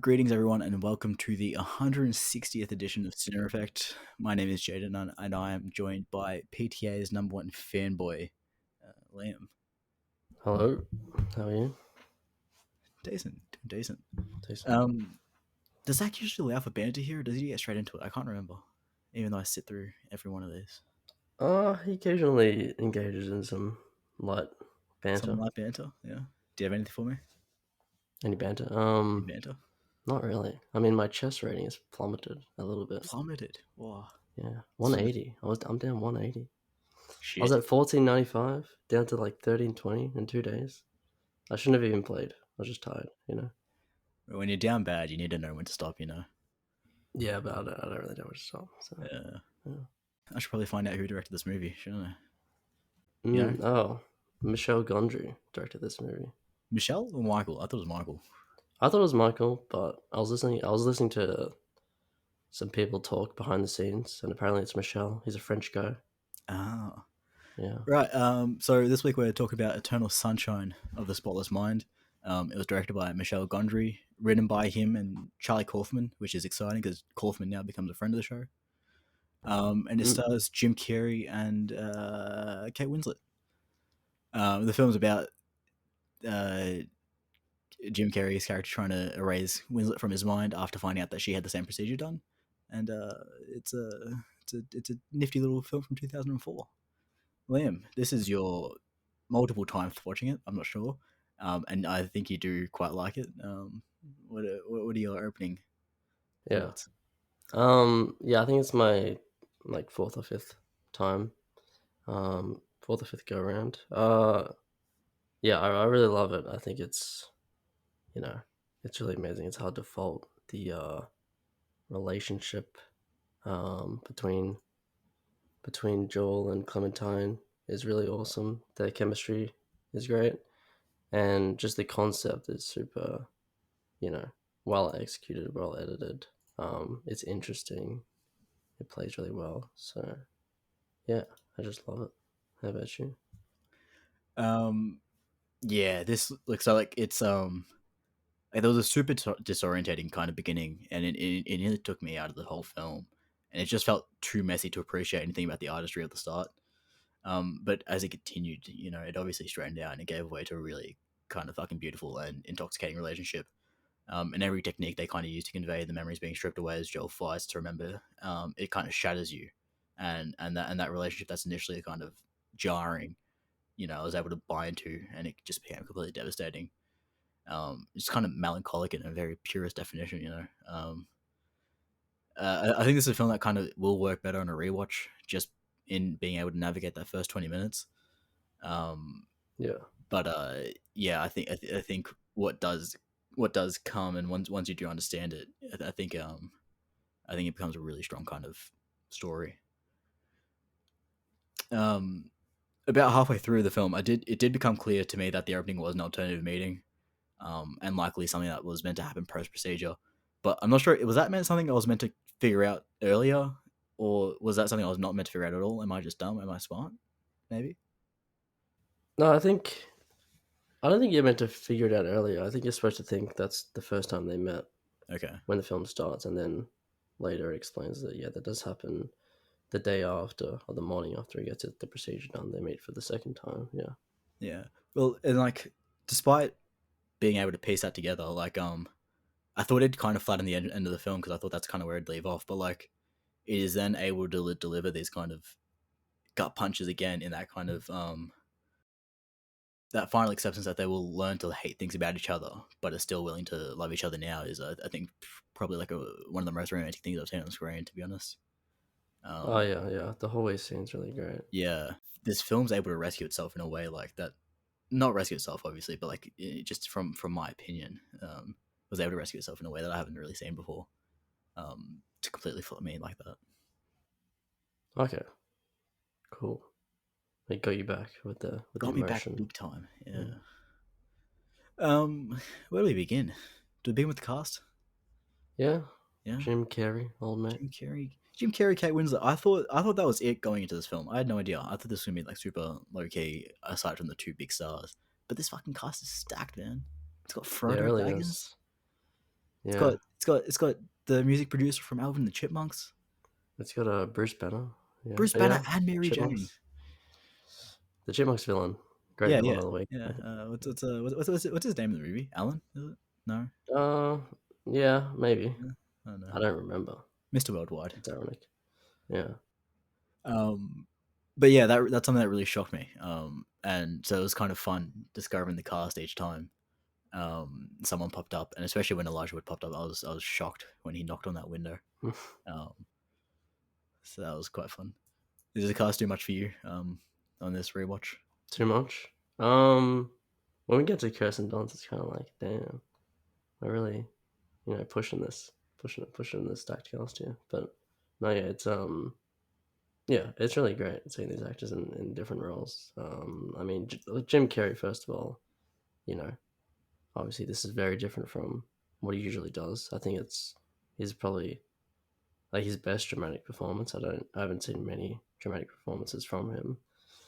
greetings everyone, and welcome to the 160th edition of Cinema Effect. My name is Jaden, and I am joined by PTA's number one fanboy, Liam. Hello, how are you? Decent. Decent. Does Zach usually allow for banter here, or does he get straight into it? I can't remember, even though I sit through every one of these. He occasionally engages in some light banter. Some light banter, yeah. Do you have anything for me? Any banter? Any banter? Not really. I mean, my chess rating has plummeted a little bit. Plummeted. Wow. Yeah, 180. I'm down 180. Shit. I was at 1495, down to like 1320 in 2 days. I shouldn't have even played. I was just tired, When you're down bad, you need to know when to stop, Yeah, but I don't really know where to stop. So. Yeah. I should probably find out who directed this movie, shouldn't I? Oh, Michel Gondry directed this movie. Michelle or Michael? I thought it was Michael. I thought it was Michael, but I was listening to some people talk behind the scenes, and apparently it's Michel. He's a French guy. Ah. Yeah. Right. So this week we're talking about Eternal Sunshine of the Spotless Mind. It was directed by Michel Gondry, written by him and Charlie Kaufman, which is exciting because Kaufman now becomes a friend of the show. And it stars Jim Carrey and Kate Winslet. The film's about Jim Carrey's character trying to erase Winslet from his mind after finding out that she had the same procedure done, and it's a nifty little film from 2004. Liam, this is your multiple times watching it. I'm not sure, and I think you do quite like it. What are your opening thoughts? Yeah, I think it's my fourth or fifth time, fourth or fifth go around. Yeah, I really love it. I think it's it's really amazing. It's hard to fault the relationship between Joel and Clementine is really awesome. Their chemistry is great, and just the concept is super, well executed, well edited. It's interesting. It plays really well. So, yeah, I just love it. How about you? Yeah, this looks like it's like there was a super disorientating kind of beginning, and it nearly took me out of the whole film, and it just felt too messy to appreciate anything about the artistry at the start. But as it continued, it obviously straightened out and it gave way to a really kind of fucking beautiful and intoxicating relationship. And every technique they kind of use to convey the memories being stripped away as Joel fights to remember, it kind of shatters you, and that relationship that's initially kind of jarring, I was able to buy into, and it just became completely devastating. It's kind of melancholic in a very purest definition, I think this is a film that kind of will work better on a rewatch, just in being able to navigate that first 20 minutes. Yeah. But yeah, I think what does come, and once you do understand it, I think it becomes a really strong kind of story. About halfway through the film, it did become clear to me that the opening was an alternative meeting, and likely something that was meant to happen post procedure. But I'm not sure, was that meant something I was meant to figure out earlier, or was that something I was not meant to figure out at all? Am I just dumb? Am I smart? Maybe. No, I don't think you're meant to figure it out earlier. I think you're supposed to think that's the first time they met. Okay. When the film starts, and then later it explains that that does happen the day after or the morning after he gets the procedure done. They meet for the second time. Yeah. Yeah. Well, and like, despite being able to piece that together, like, I thought it'd kind of flatten the end of the film because I thought that's kind of where it'd leave off. But like, it is then able to deliver these kind of gut punches again in that kind of that final acceptance that they will learn to hate things about each other, but are still willing to love each other now. Is I think probably like one of the most romantic things I've seen on screen, to be honest. Oh yeah. The hallway scene's really great. Yeah, this film's able to rescue itself in a way like that. Not rescue itself, obviously, but like just from my opinion, was able to rescue itself in a way that I haven't really seen before. To completely flip me like that. Okay. Cool. It got you back with the Got me back emotion. big time. Yeah. Where do we begin? Do we begin with the cast? Yeah. Yeah. Jim Carrey, old mate. Jim Carrey, Kate Winslet. I thought that was it going into this film. I had no idea. I thought this was gonna be like super low key, aside from the two big stars. But this fucking cast is stacked, man. It's got Frodo, Yeah, it really Baggins. is. Yeah, it's got the music producer from Alvin and the Chipmunks, it's got a Bruce Banner. Yeah, Bruce Banner, yeah. and Mary Jane. Chipmunks. The Chipmunks villain, great Yeah, villain yeah, of the week. yeah. I think. What's his name in the movie? Alan? Is it? No, Uh, yeah, maybe. yeah. I don't know. I don't remember. Mr. Worldwide. It's ironic. Yeah. Um, but yeah, that's something that really shocked me. And so it was kind of fun discovering the cast each time. Someone popped up, and especially when Elijah Wood popped up, I was shocked when he knocked on that window. Um, so that was quite fun. Did the cast do much for you? On this rewatch? Too much. When we get to Kirsten Dunst, it's kind of like, damn, we're really, pushing this stacked cast here. But no, yeah, yeah, it's really great seeing these actors in different roles. I mean, Jim Carrey, first of all, you know, obviously this is very different from what he usually does. I think he's probably like his best dramatic performance. I haven't seen many dramatic performances from him.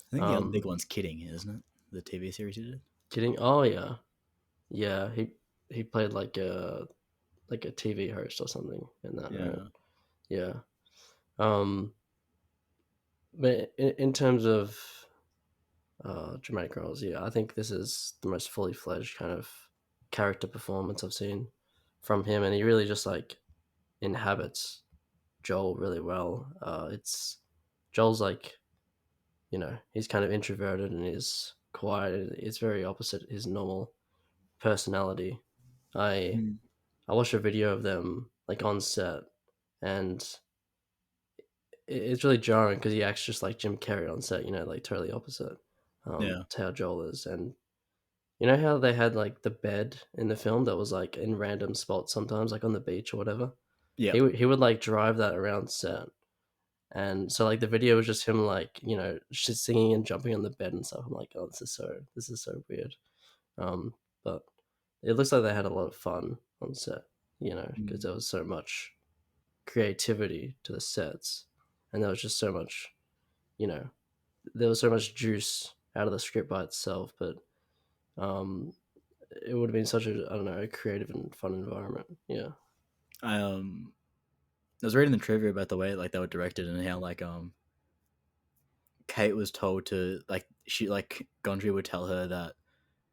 I think the other big Um, one's Kidding, isn't it? The TV series he did. Kidding? Oh yeah, yeah. He played like a TV host or something in that, right? Yeah. Yeah. Um, but in terms of dramatic roles, yeah, I think this is the most fully fledged kind of character performance I've seen from him, and he really just like inhabits Joel really well. It's Joel's like, he's kind of introverted and is quiet. It's very opposite his normal personality. I Mm. I watched a video of them like on set, and it's really jarring because he acts just like Jim Carrey on set. Like totally opposite Yeah. to how Joel is. And you know how they had like the bed in the film that was like in random spots sometimes, like on the beach or whatever. Yeah. He would like drive that around set. And so like the video was just him like just singing and jumping on the bed and stuff. I'm like, oh, this is so weird. But it looks like they had a lot of fun on set, because Mm. there was so much creativity to the sets, and there was just so much, you know, there was so much juice out of the script by itself. But um, it would have been such a, I don't know, a creative and fun environment. Yeah. I I was reading the trivia about the way like they were directed and how like Kate was told to like she like Gondry would tell her that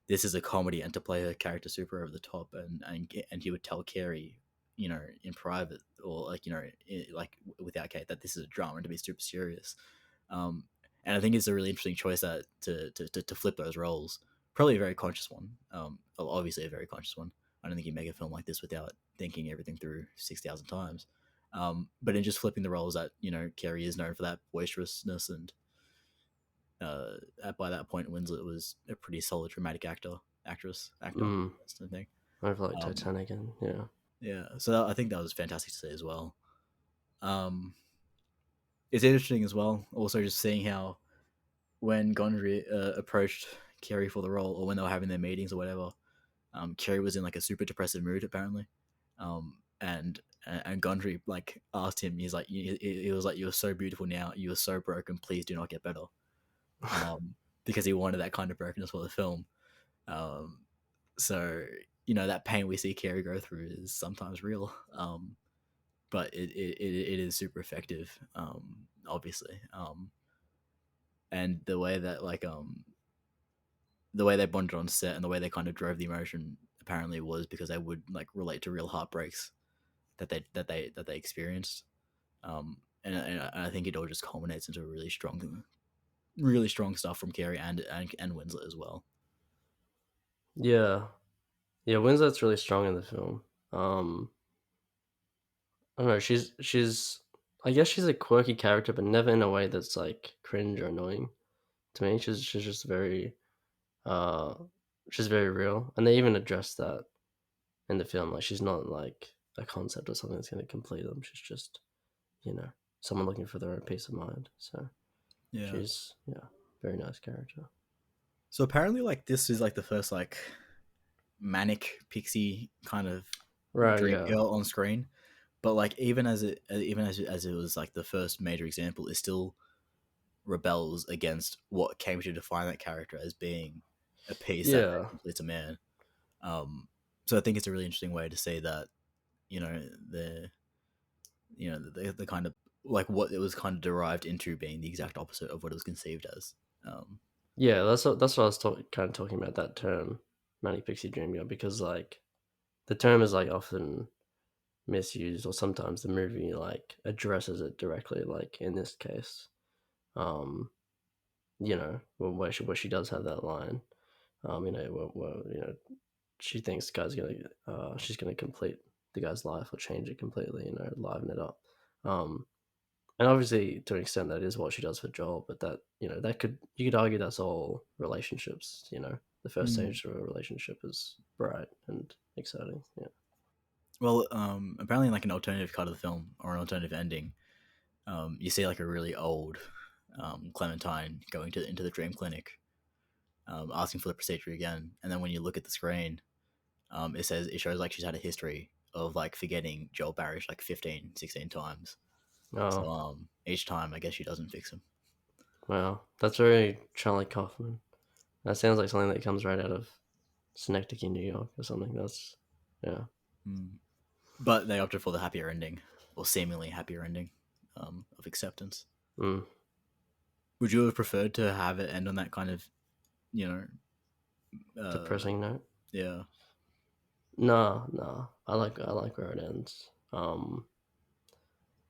this is a comedy and to play her character super over the top and he would tell Carey in private or like like without Kate that this is a drama and to be super serious. um and I think it's a really interesting choice that to flip those roles, probably a very conscious one. Well, obviously a very conscious one. I don't think you make a film like this without thinking everything through 6,000 times. But in just flipping the roles that Carey is known for that boisterousness and by that point, Winslet was a pretty solid dramatic actor. Mm. I think. Over like Um, Titanic and yeah. yeah, so I think that was fantastic to see as well. Um, it's interesting as well. Also, just seeing how when Gondry approached Kerry for the role, or when they were having their meetings or whatever, Kerry was in like a super depressive mood apparently, and Gondry like asked him, he's like, he was like, "You're so beautiful now. You are so broken. Please do not get better." Because he wanted that kind of brokenness for the film. Um, so that pain we see Carrie go through is sometimes real, but it is super effective, obviously, and the way that the way they bonded on set and the way they kind of drove the emotion apparently was because they would like relate to real heartbreaks that they experienced, and I think it all just culminates into a really strong stuff from Carey and Winslet as well. Yeah. Yeah, Winslet's really strong in the film. Um, I don't know. She's I guess she's a quirky character, but never in a way that's like cringe or annoying to me. She's just uh she's very real, and they even address that in the film. Like she's not like a concept or something that's going to complete them. She's just you know someone looking for their own peace of mind. So Yeah. she's very nice character. So apparently, like this is like the first like manic pixie kind of Right? dream Yeah. girl on screen. But like even as it was like the first major example, it still rebels against what came to define that character as being a piece that Yeah. completes a man. Um, so I think it's a really interesting way to say that you know the the kind of like what it was kind of derived into being the exact opposite of what it was conceived as. Um, Yeah, that's what I was kind of talking about, that term, manic pixie dream girl, because like the term is like often misused, or sometimes the movie like addresses it directly, like in this case. Um, where she does have that line. She thinks the guy's gonna she's gonna complete the guy's life or change it completely, liven it up. Um, and obviously, to an extent, that is what she does for Joel. But that that you could argue that's all relationships. The first mm. stage of a relationship is bright and exciting. Yeah. Well, apparently, in like an alternative cut of the film or an alternative ending, you see like a really old Clementine going into the dream clinic, asking for the procedure again, and then when you look at the screen, it shows like she's had a history of like forgetting Joel Barish like 15, 16 times. So Oh, each time, I guess she doesn't fix him. wow, that's very Charlie Kaufman. That sounds like something that comes right out of Synecdoche, New York, or something. That's yeah. Mm. But they opted for the happier ending, or seemingly happier ending, of acceptance. Mm, Would you have preferred to have it end on that kind of, you uh, depressing note. yeah, No, no, I like where it ends.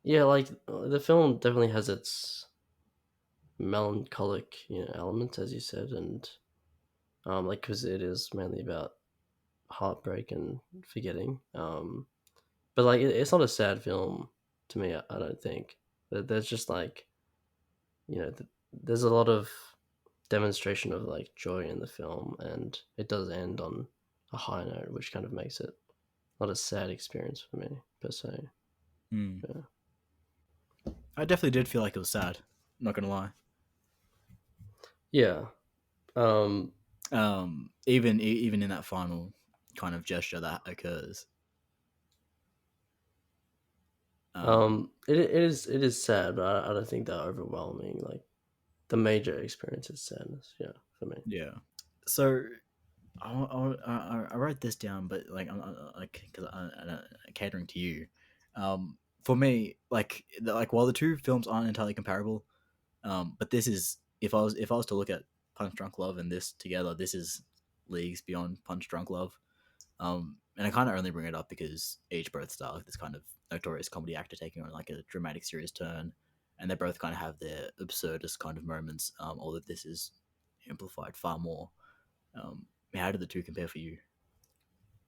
Yeah, like the film definitely has its melancholic, elements, as you said, and like because it is mainly about heartbreak and forgetting. But like it's not a sad film to me. I don't think. There's just like there's a lot of demonstration of like joy in the film, and it does end on a high note, which kind of makes it not a sad experience for me per se. mm. Yeah. I definitely did feel like it was sad. Not gonna lie. Yeah. Um, Even in that final kind of gesture that occurs. Um, it is sad, but I don't think that overwhelming. Like the major experience is sadness. Yeah, for me. yeah. So I wrote this down, but like I'm like because I'm catering to you. For me, like while the two films aren't entirely comparable, but this is if I was to look at Punch Drunk Love and this together, this is leagues beyond Punch Drunk Love. And I kind of only bring it up because each both star like this kind of notorious comedy actor taking on like a dramatic, serious turn, and they both kind of have their absurdist kind of moments. Although this is amplified far more. Um, how do the two compare for you?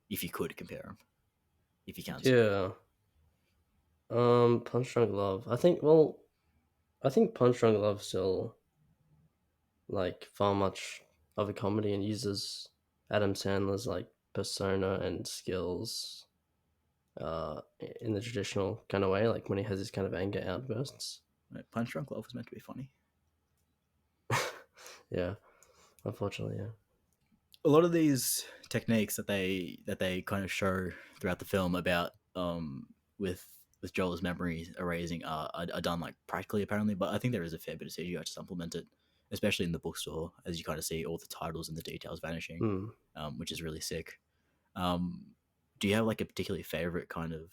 If you could compare them, if you can say. Yeah. Punch Drunk Love. I think. Well, I think Punch Drunk Love still like far much of a comedy and uses Adam Sandler's like persona and skills in the traditional kind of way, like when he has his kind of anger outbursts. Right, Punch Drunk Love was meant to be funny. Yeah, unfortunately, yeah. A lot of these techniques that they kind of show throughout the film about with Joel's memory erasing are done like practically apparently, but I think there is a fair bit of CGI to supplement it, especially in the bookstore as you kind of see all the titles and the details vanishing, Hmm. which is really sick. Um, do you have like a particularly favorite kind of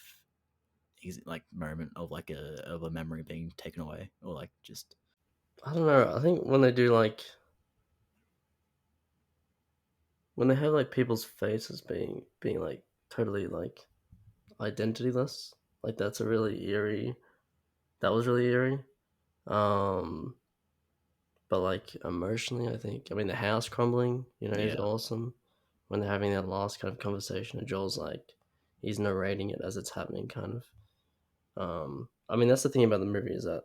like moment of like a memory being taken away or like just I don't know. I think when they do like when they have like people's faces being like totally like identityless, like that's a really eerie. That was really eerie. Um, but like emotionally, I think. I mean, the house crumbling, is yeah awesome. When they're having that last kind of conversation, and Joel's like, he's narrating it as it's happening, kind of. I mean, that's the thing about the movie is that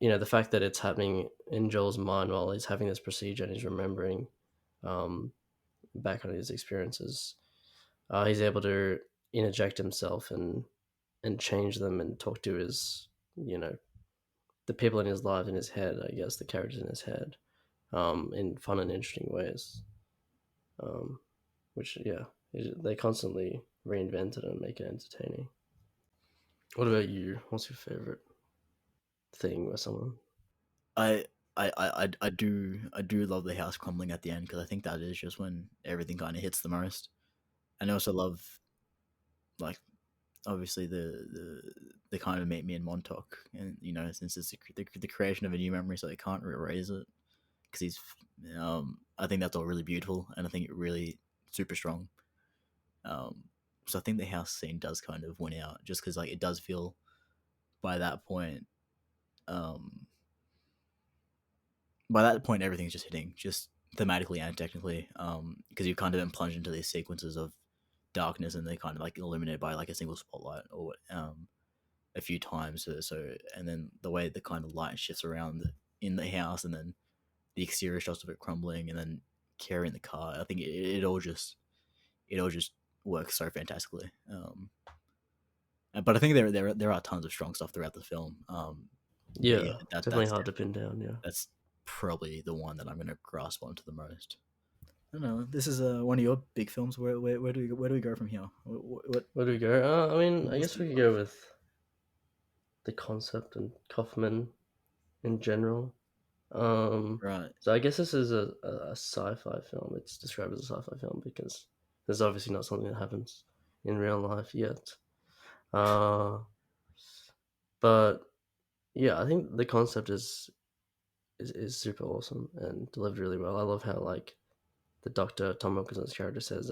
the fact that it's happening in Joel's mind while he's having this procedure and he's remembering um, back on his experiences, he's able to interject himself and change them and talk to his you know the people in his life in his head, I guess the characters in his head, in fun and interesting ways. Um, which yeah, they constantly reinvent it and make it entertaining. What about you? What's your favorite thing with someone? I I do love the house crumbling at the end because I think that is just when everything kind of hits the most. And I also love like obviously the kind of make me in Montauk, and since it's the creation of a new memory, so they can't erase it because he's. I think that's all really beautiful, and I think it really super strong. Um, so I think the house scene does kind of win out, just because like it does feel by that point. Um, by that point, everything's just hitting, just thematically and technically, because you've kind of been plunged into these sequences of darkness, and they kind of like illuminated by like a single spotlight or a few times. So and then the way the kind of light shifts around in the house, and then the exterior shots of it crumbling, and then carrying the car. I think it all just works so fantastically. But I think there are tons of strong stuff throughout the film. But yeah, Yeah, definitely hard to pin down. Yeah. that's probably the one that I'm gonna grasp onto the most. I don't know. This is one of your big films. Where do we go from here? Where do we go? I mean, What I else guess do we you could go love? with the concept and Kaufman in general. Um, Right. so I guess this is a sci-fi film. It's described as a sci-fi film because there's obviously not something that happens in real life yet. Uh, but yeah, I think the concept is super awesome and delivered really well. I love how like the doctor Tom Wilkinson's character says,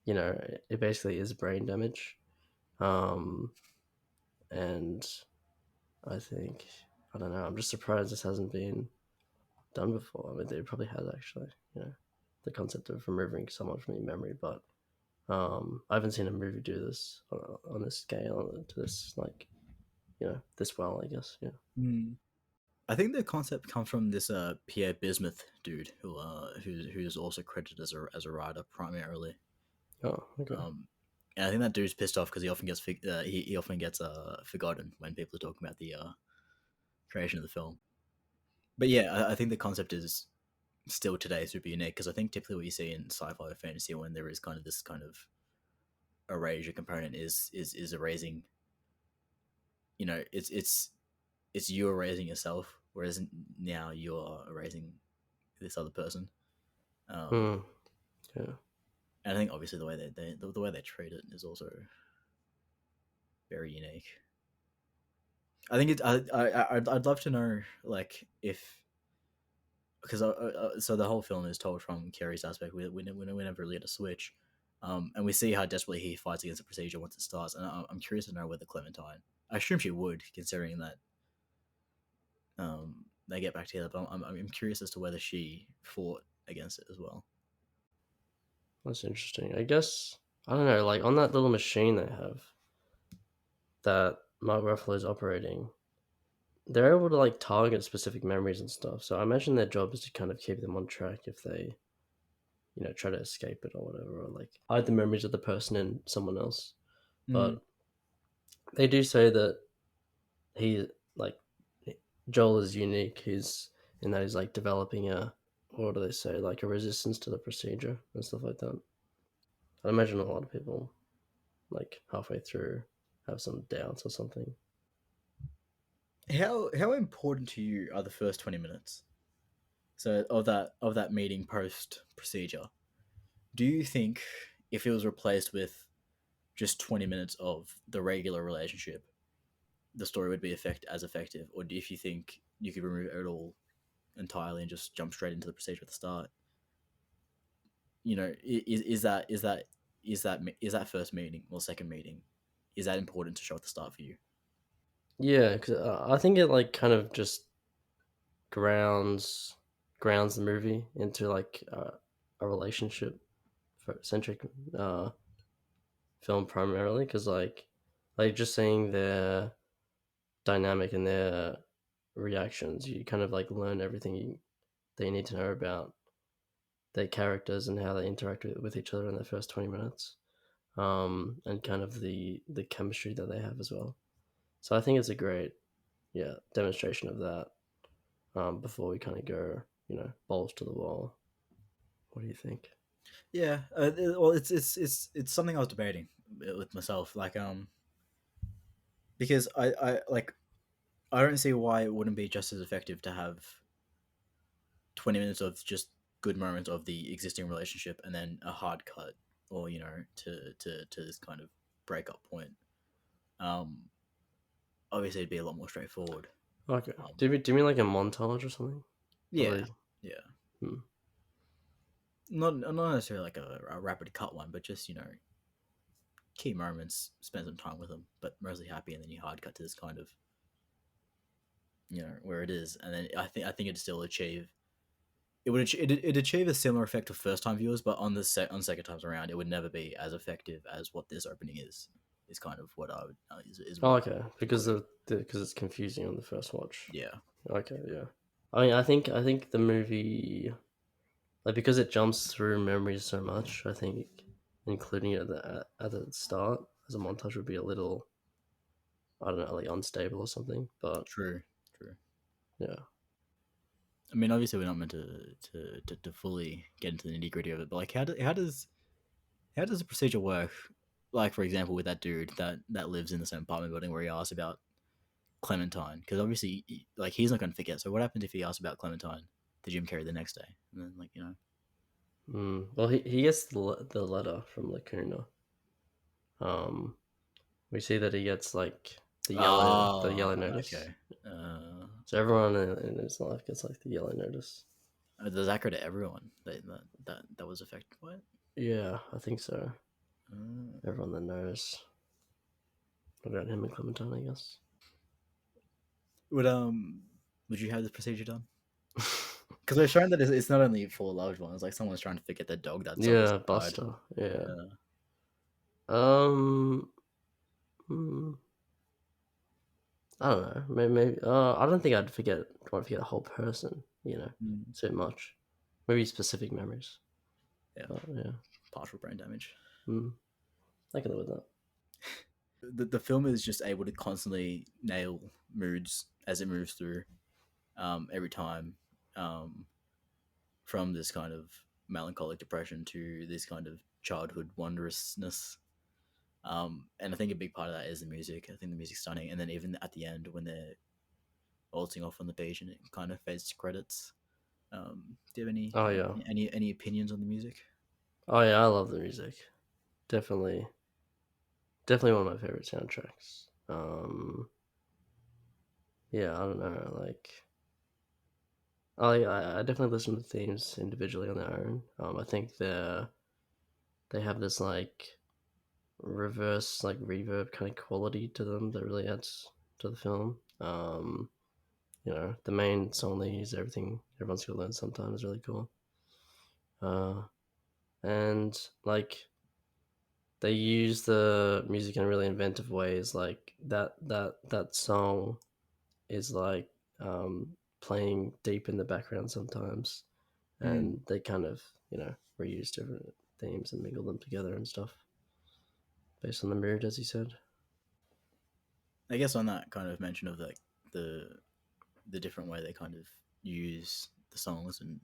it basically is brain damage. Um, and I think I don't know. I'm just surprised this hasn't been done before. I mean, they probably has actually. The concept of removing someone from your memory, but I haven't seen a movie do this on this scale to this like this well. I guess. Yeah. Hmm. I think the concept comes from this Pierre Bismuth dude who's also credited as a writer primarily. Oh, okay. And I think that dude's pissed off because he often gets forgotten when people are talking about the creation of the film. But yeah, I think the concept is still today super unique because I think typically what you see in sci-fi or fantasy when there is kind of this kind of erasure component is erasing. It's you erasing yourself, whereas now you're erasing this other person. Um, Hmm. Yeah. and I think obviously the way they treat it is also very unique. I think I'd love to know like if because so the whole film is told from Carrey's aspect. We never really get a switch, and we see how desperately he fights against the procedure once it starts. And I'm curious to know whether Clementine. I assume she would, considering that they get back together. But I'm curious as to whether she fought against it as well. That's interesting. I guess I don't know. Like on that little machine they have that Mark Ruffalo is operating, they're able to like target specific memories and stuff. So I imagine their job is to kind of keep them on track if they try to escape it or whatever, or like hide the memories of the person in someone else. Mm. But they do say that he like Joel is unique. He's in that he's like developing a what do they say like a resistance to the procedure and stuff like that. I imagine a lot of people like halfway through have some doubts or something. How important to you are the first 20 minutes? So of that meeting post procedure, do you think if it was replaced with just 20 minutes of the regular relationship, the story would be as effective, or if you think you could remove it all entirely and just jump straight into the procedure at the start? Is that first meeting or second meeting? Is that important to show at the start for you? Yeah, because I think it like kind of just grounds grounds the movie into like a relationship centric uh, film primarily because like just seeing their dynamic and their reactions, you kind of like learn everything that you need to know about their characters and how they interact with each other in the first 20 minutes, and kind of the chemistry that they have as well. So I think it's a great demonstration of that, before we kind of go balls to the wall. What do you think? Yeah. Well, it's something I was debating with myself, like because I don't see why it wouldn't be just as effective to have 20 minutes of just good moments of the existing relationship and then a hard cut, or to this kind of breakup point. Um, Obviously, it'd be a lot more straightforward. Okay. Um, Do you mean like a montage or something? Or yeah, like, yeah. hmm. Not necessarily like a rapid cut one, but just key moments, spend some time with them, but mostly happy, and then you hard cut to this kind of where it is, and then I think it'd still achieve it'd achieve a similar effect to first time viewers, but on second times around, it would never be as effective as what this opening is. Is kind of what I would is Oh, what I would okay. Because conclude. because it's confusing on the first watch. Yeah, Okay, yeah. I mean, I think the movie, like, because it jumps through memories so much, I think including it at the start as a montage would be a little, I don't know, like unstable or something. But true, true. yeah. I mean, obviously, we're not meant to fully get into the nitty gritty of it, but like, how does the procedure work? Like, for example, with that dude that lives in the same apartment building where he asks about Clementine, because obviously, like, he's not going to forget. So, what happens if he asks about Clementine to Jim Carrey the next day, and then Well, he gets the letter from Lacuna. Um, we see that he gets like the yellow notice. Okay. Uh, So everyone in his life gets like the yellow notice. does that go to everyone that was affected by it? Yeah, I think so. Uh, Everyone that knows about him and Clementine, I guess. would would you have this procedure done? Because they're showing that it's not only for loved ones. Like someone's trying to forget their dog that's Yeah, obviously died. Buster. Yeah. Uh, Um. hmm, I don't know. Maybe. I don't think I'd want to forget a whole person. mm, So much. Maybe specific memories. yeah, But yeah. partial brain damage. Mm, I can live with that. The film is just able to constantly nail moods as it moves through. Every time, um, from this kind of melancholic depression to this kind of childhood wondrousness. And I think a big part of that is the music. I think the music's stunning, and then even at the end when they're waltzing off on the beach and it kind of fades to credits. Do you have Oh yeah. any opinions on the music? Oh yeah. I love the music. Definitely. Definitely one of my favorite soundtracks. Yeah. I don't know. Like. I definitely listen to themes individually on their own. I think they have this like reverse like reverb kind of quality to them that really adds to the film. The main song they use, everything everyone's gonna learn sometime, is really cool. Uh, and like they use the music in really inventive ways. Like that song is like playing deep in the background sometimes, Mm. and they kind of reuse different themes and mingle them together and stuff based on the mood, as you said. I guess on that kind of mention of like the the different way they kind of use the songs and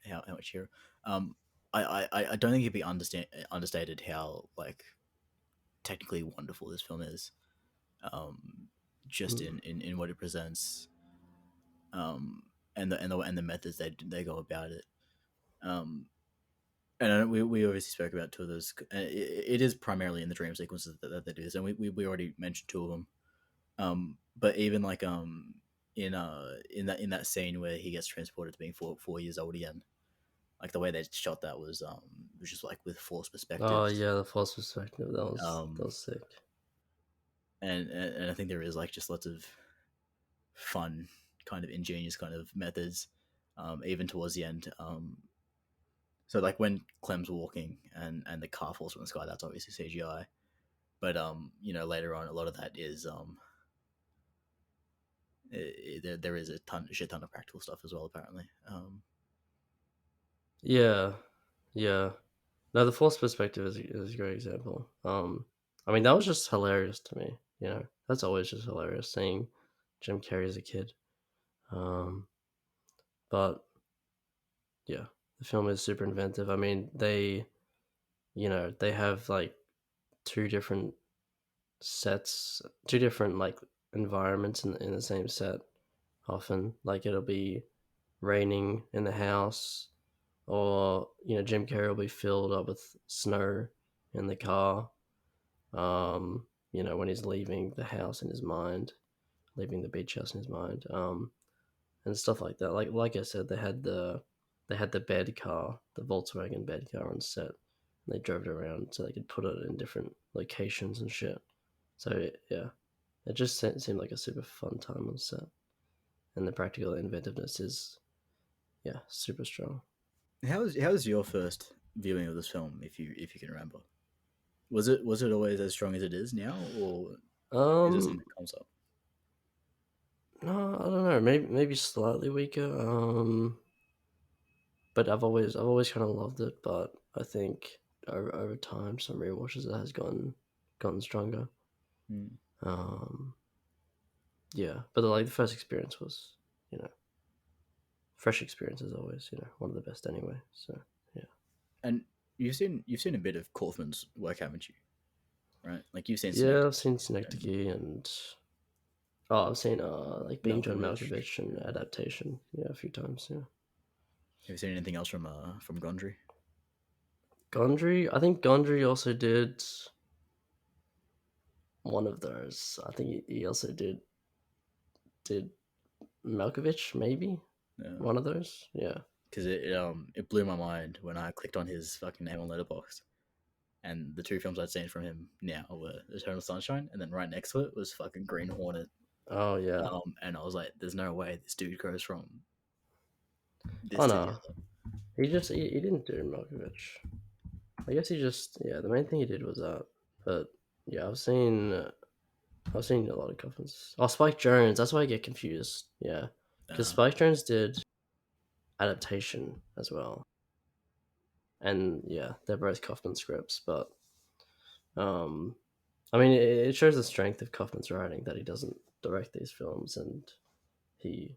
how much hero. Um, I don't think it'd be understated how like technically wonderful this film is. Um, just Mm. in what it presents. Um, and the methods they go about it. Um, and we obviously spoke about two of those. It is primarily in the dream sequences that they do this, and we already mentioned two of them. But even like in that scene where he gets transported to being 4 years old again, like the way they shot that was just like with forced Oh perspectives. yeah, the false perspective. That Um, was sick. and I think there is like just lots of fun, kind of ingenious kind of methods, even towards the end. So like when Clem's walking and the car falls from the sky, that's obviously CGI. But later on, a lot of that is there is a shit ton of practical stuff as well, apparently. Yeah, yeah. No, the false perspective is a great example. I mean that was just hilarious to me. That's always just hilarious seeing Jim Carrey as a kid. Um, but yeah, the film is super inventive. I mean they have like two different sets, two different like environments in the same set. Often, like it'll be raining in the house, or Jim Carrey will be filled up with snow in the car. when he's leaving the house in his mind, leaving the beach house in his mind, and stuff like that. Like I said, they had the bed car, the Volkswagen bed car on set. And they drove it around so they could put it in different locations and shit. So yeah, it just seemed like a super fun time on set, and the practical inventiveness is super strong. How was your first viewing of this film, if you can remember? Was it always as strong as it is now, or is it something Um, that comes up? no, I don't know. Maybe slightly weaker. But I've always kind of loved it. But I think over time, some rewatches it has gotten stronger. Hmm. Um, yeah, but the first experience was, you know, fresh experience is always, one of the best anyway. So yeah, And you've seen a bit of Kaufman's work, haven't you? Right, like you've seen yeah, Synecdoche I've seen and Synecdoche and I've seen like Being John Malkovich. Malkovich and Adaptation, yeah, a few times. Yeah, Have you seen anything else from Gondry? Gondry. I think Gondry also did one of those. I think he also did Malkovich, maybe Yeah, one of those. Yeah. because it blew my mind when I clicked on his fucking name on Letterboxd, and the two films I'd seen from him now were Eternal Sunshine, and then right next to it was fucking Green Hornet. Oh yeah. And I was like, "There's no way this dude goes from Oh this to the no, other." he didn't do Malkovich. I guess he just the main thing he did was that. But yeah, I've seen a lot of Coffins. Oh, Spike Jones. That's why I get confused. Yeah, because Uh, Spike Jones did Adaptation as well, and yeah, they're both Kaufman scripts. But um, I mean, it shows the strength of Kaufman's writing that he doesn't direct these films, and he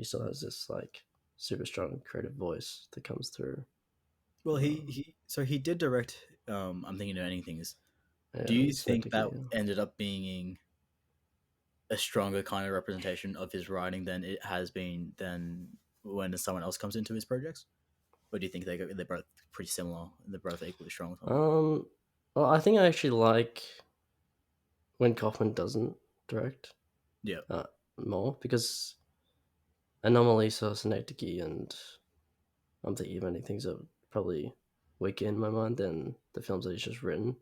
still has this like super strong creative voice that comes through. well, he Um, he so he did direct. I'm thinking of ending things. Do yeah, you think Synecdoche. that Yeah. ended up being a stronger kind of representation of his writing than it has been than when someone else comes into his projects? Or do you think they're both pretty similar and they're both equally strong or something? Um, well, I think I actually like when Kaufman doesn't direct Yeah. uh, more because Anomalisa, Synecdoche, and I'm thinking of many things that probably weaker in my mind than the films that he's just written,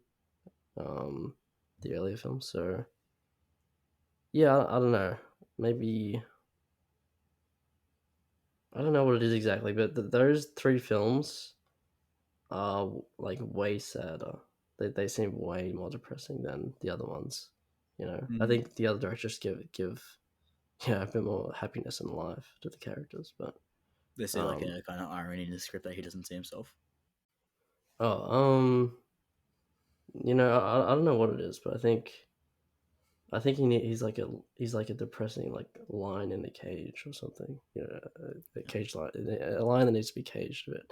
um, the earlier films. So yeah, I don't know. Maybe I don't know what it is exactly, but those three films are like way sadder. They seem way more depressing than the other ones. I Mm. think the other directors give a bit more happiness and life to the characters. But They see like um, a kind of irony in the script that he doesn't see himself. oh, I don't know what it is, but I think he's like a depressing like lion in the cage or something. A Yeah. cage lion, a lion that needs to be caged a bit.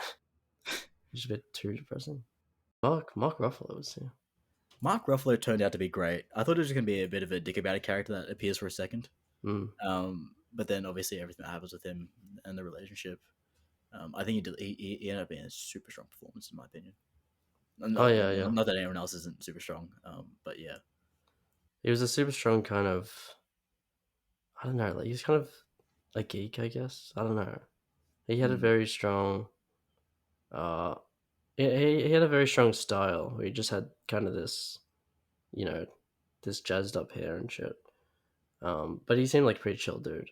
Just a bit too depressing. Mark Ruffalo was here. Mark Ruffalo turned out to be great. I thought it was going to be a bit of a dick about a character that appears for a second. Mm. But then obviously everything that happens with him and the relationship, I think he ended up being a super strong performance in my opinion. Oh Not, yeah, yeah. not that anyone else isn't super strong, but yeah. He was a super strong kind of. I don't know. Like he's kind of a geek, I guess. I don't know. He had a Mm. very strong. Uh, he had a very strong style where he just had kind of this, you know, this jazzed up hair and shit. But he seemed like a pretty chill dude.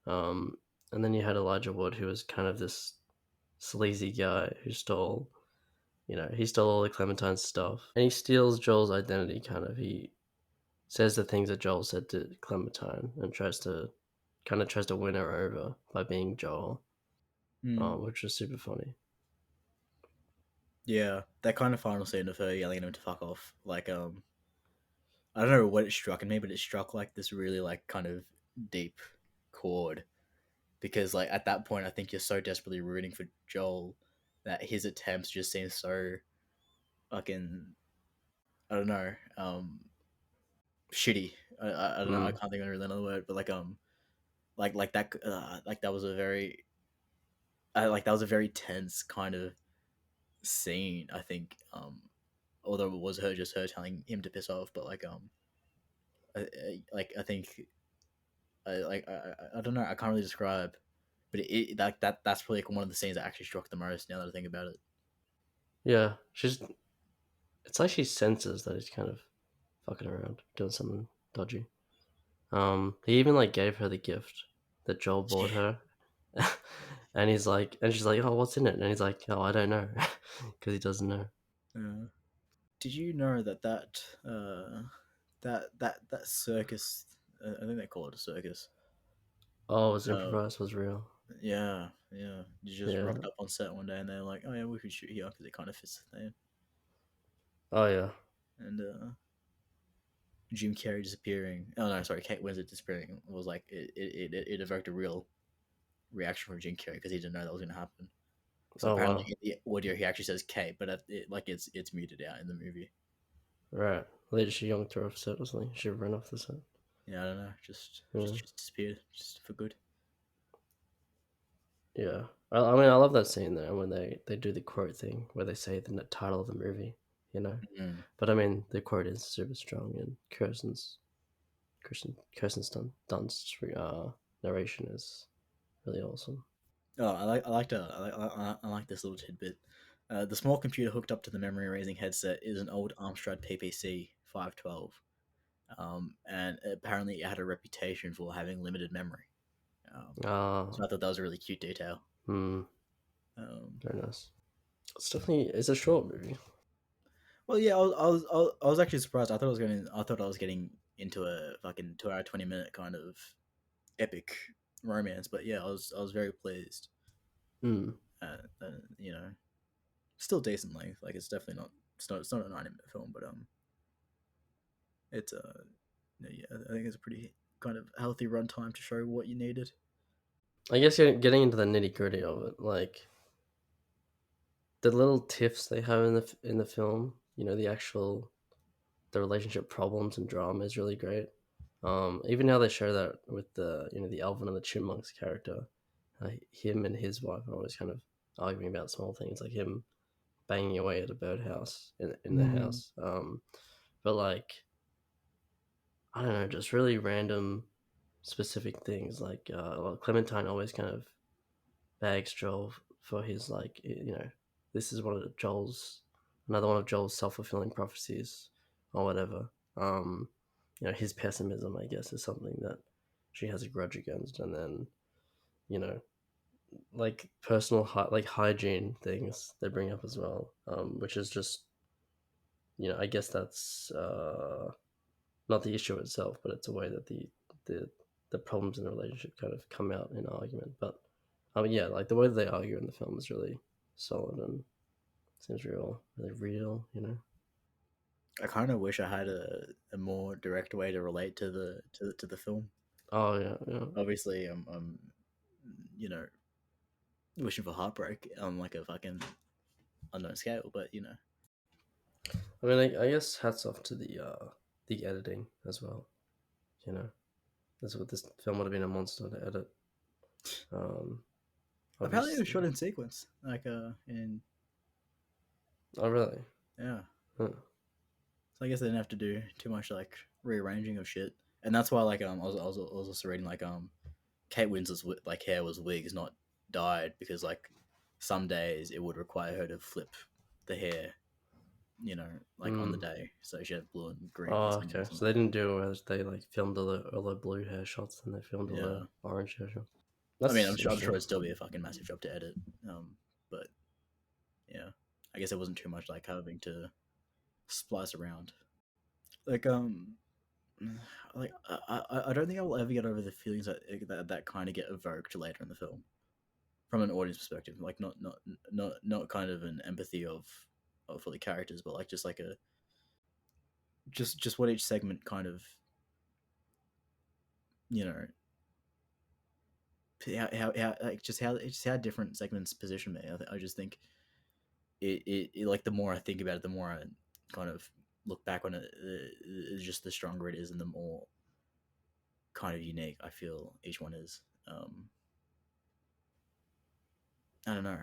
Um, and then you had Elijah Wood, who was kind of this sleazy guy who stole all the Clementine's stuff, and he steals Joel's identity. Kind of, he says the things that Joel said to Clementine, and tries to win her over by being Joel, Mm. which was super funny. Yeah, that kind of final scene of her yelling at him to fuck off, like I don't know what it struck in me, but it struck like this really like kind of deep chord because like at that point I think you're so desperately rooting for Joel that his attempts just seem so fucking I don't know shitty. I don't know. I Mm. can't think of really another word, but like that like that was a very like that was a very tense kind of scene. I think although it was her just her telling him to piss off, but I think I don't know, I can't really describe, but that's probably like one of the scenes that actually struck the most. Now that I think about it, Yeah, she's. It's like she senses that he's kind of fucking around, doing something dodgy. He even like gave her the gift that Joel bought yeah. her, and he's like, and she's like, "Oh, what's in it?" And he's like, "Oh, I don't know," because he doesn't know. Did you know that circus? I think they call it a circus. Oh, it was Uh, improvised, was real. yeah, yeah. You just Yeah. rocked up on set one day and they're like, "Oh yeah, we could shoot here because it kind of fits the theme." Oh yeah. And Jim Carrey disappearing. Oh no, sorry, Kate Winslet disappearing was like it evoked a real reaction from Jim Carrey because he didn't know that was going to happen. So Oh apparently wow. in the audio he actually says Kate, but it's muted out in the movie. Right. Later she yonked her off set or something. She ran off the set. Yeah, I don't know, Yeah. just disappeared just for good. Yeah. I mean, I love that scene there when they do the quote thing where they say the title of the movie, you know. Mm. But I mean, the quote is super strong, and Kirsten Dunst's narration is really awesome. Oh, I like this little tidbit. The small computer hooked up to the memory erasing headset is an old Amstrad PPC 512, and apparently it had a reputation for having limited memory. Ah, So I thought that was a really cute detail. hmm, Um, very nice. It's a short movie. well, yeah, I was actually surprised. I thought I was getting into a fucking 2 hour 20 minute kind of epic romance, but yeah, I was very pleased. Hmm. You know, still decent length. Like it's not a 90 minute film, but it's yeah, I think it's a pretty kind of healthy runtime to show what you needed. I guess getting into the nitty gritty of it, like the little tiffs they have in the film. You know, the relationship problems and drama is really great. Even how they show that with the Alvin and the Chipmunks character, him and his wife are always kind of arguing about small things, like him banging away at a birdhouse in the Mm. house. But like I don't know, just really random, specific things. Like well, Clementine always kind of bags Joel for his like this is one of another one of Joel's self fulfilling prophecies or whatever. His pessimism, I guess, is something that she has a grudge against, and then you know like personal like hygiene things they bring up as well, which is just I guess that's not the issue itself, but it's a way that the the problems in the relationship kind of come out in argument. But I mean, yeah, like the way that they argue in the film is really solid and seems really real. I kind of wish I had a more direct way to relate to the film. Oh yeah, yeah. Obviously, I'm you know wishing for heartbreak on like a fucking unknown scale, but I mean, I guess hats off to the editing as well. You know, that's what this film would have been a monster to edit. Um, apparently it was obviously. shot in sequence, like in Oh really? yeah. Huh. So I guess they didn't have to do too much like rearranging of shit, and that's why like I was also reading like Kate Winslet's like hair was wigs, not dyed, because like some days it would require her to flip the hair, like on the Mm. day, so she had blue and green on Oh, some okay. days. So they didn't do as they like filmed all the blue hair shots, and they filmed all the Yeah, orange hair shots. I mean, That's I'm sure interesting. it'd still be a fucking massive job to edit, but yeah, I guess it wasn't too much like having to splice around. Like like I don't think I will ever get over the feelings that kind of get evoked later in the film from an audience perspective. Like not kind of an empathy of for the characters, but like just like a just what each segment kind of you know like just how different segments position me. I just think it like the more I think about it, the more I kind of look back on it, just the stronger it is, and the more kind of unique I feel each one is. I don't know.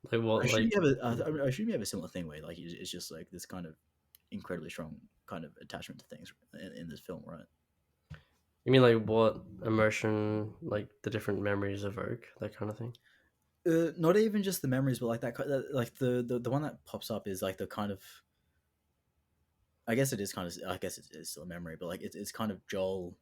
Like I what? assume Like you have a, I assume you have a similar thing where like it's just like this kind of incredibly strong kind of attachment to things in this film, right? you mean like what emotion? Like the different memories evoke, that kind of thing. Not even just the memories, but like like the one that pops up is like the kind of. I guess it is kind of. I guess it's still a memory, but like it's kind of Joel